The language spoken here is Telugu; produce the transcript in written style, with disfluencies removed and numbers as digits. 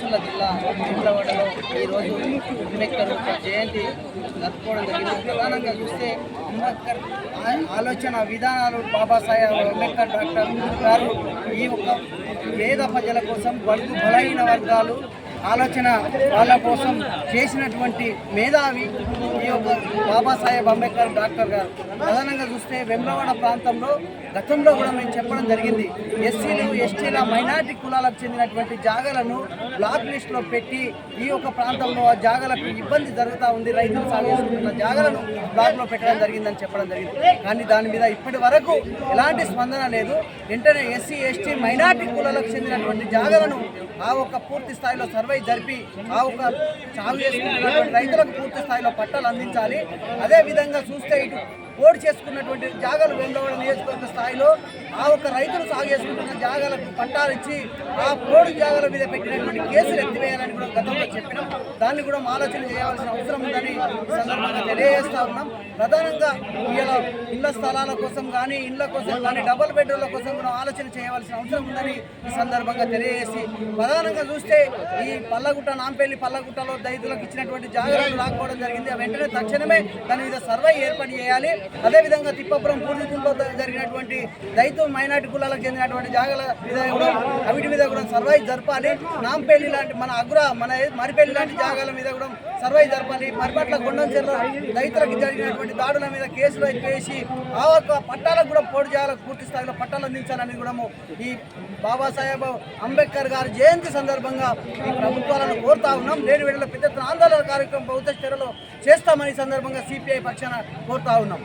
సిరిసిల్ల జిల్లా వేములవాడలో ఈరోజు అంబేద్కర్ జయంతి జరుపుకోవడం జరిగింది. ప్రధానంగా చూస్తే అంబేద్కర్ ఆలోచన విధానాలు బాబాసాహెబ్ అంబేద్కర్ డాక్టర్ గారు ఈ యొక్క పేద ప్రజల కోసం బడుగు బలహీన వర్గాలు ఆలోచన వాళ్ళ కోసం చేసినటువంటి మేధావి ఈ యొక్క బాబాసాహెబ్ అంబేద్కర్ డాక్టర్ గారు. ప్రధానంగా చూస్తే వేములవాడ ప్రాంతంలో గతంలో కూడా మేము చెప్పడం జరిగింది, ఎస్సీలు ఎస్టీల మైనార్టీ కులాలకు చెందినటువంటి జాగాలను బ్లాక్ లిస్టులో పెట్టి ఈ యొక్క ప్రాంతంలో ఆ జాగాలకు ఇబ్బంది జరుగుతూ ఉంది, రైతులు సాగు చేసుకుంటున్న జాగాలను బ్లాక్లో పెట్టడం జరిగిందని చెప్పడం జరిగింది. కానీ దాని మీద ఇప్పటి వరకు ఎలాంటి స్పందన లేదు. వెంటనే ఎస్సీ ఎస్టీ మైనార్టీ కులాలకు చెందినటువంటి జాగాలను ఆ ఒక్క పూర్తి స్థాయిలో సర్వే జరిపి ఆ ఒక్క సాగు చేసుకున్నటువంటి రైతులకు పూర్తి స్థాయిలో పట్టాలు అందించాలి. అదేవిధంగా చూస్తే ఇటు పోటీ చేసుకున్నటువంటి జాగాలు వేములవాడ నియోజకవర్గ స్థాయిలో ఆ ఒక్క రైతులు సాగు చేసుకుంటున్న జాగాలకు పట్టాలు ఇచ్చి ఆ పోటీ జాగాల మీద పెట్టినటువంటి కేసులు ఎత్తివేయాలని కూడా గతంలో చెప్పినాం. దాన్ని కూడా ఆలోచన చేయాల్సిన అవసరం ఉందని సందర్భంగా తెలియజేస్తా ఉన్నాం. ప్రధానంగా ఇలా ఇళ్ల స్థలాల కోసం కానీ ఇళ్ల కోసం కానీ డబుల్ బెడ్రూమ్ల కోసం కూడా ఆలోచన చేయవలసిన అవసరం ఉందని ఈ సందర్భంగా తెలియజేసి, ప్రధానంగా చూస్తే ఈ పల్లగుట్ట నాంపల్లి పల్లగుట్టలో రైతులకు ఇచ్చినటువంటి జాగాలను లాక్కోవడం జరిగింది. వెంటనే తక్షణమే దాని మీద సర్వే ఏర్పాటు చేయాలి. అదేవిధంగా తిప్పపురం పూర్వీకుల్లో జరిగినటువంటి రైతు మైనార్టీ కులాలకు చెందినటువంటి జాగాల మీద కూడా అవిటి మీద కూడా సర్వే జరపాలి. నాంపల్లి లాంటి మన మరిపల్లి లాంటి జాగాల మీద కూడా సర్వే జరపాలి. మరిపట్ల కొండంచెర్ల రైతులకు జరిగినటువంటి దాడుల మీద కేసులు వేసి ఆ ఒక్క పట్టాలకు కూడా పోటీ జాగాలకు పూర్తి స్థాయిలో పట్టాలు అందించాలని కూడా ఈ బాబాసాహెబ్ అంబేద్కర్ గారి జయంతి సందర్భంగా ఈ ప్రభుత్వాలను కోరుతా ఉన్నాం. లేని వేళలో పెద్ద ఆందోళన కార్యక్రమం ప్రభుత్వ చర్యలో చేస్తామని సందర్భంగా సిపిఐ పక్షాన కోరుతా ఉన్నాం.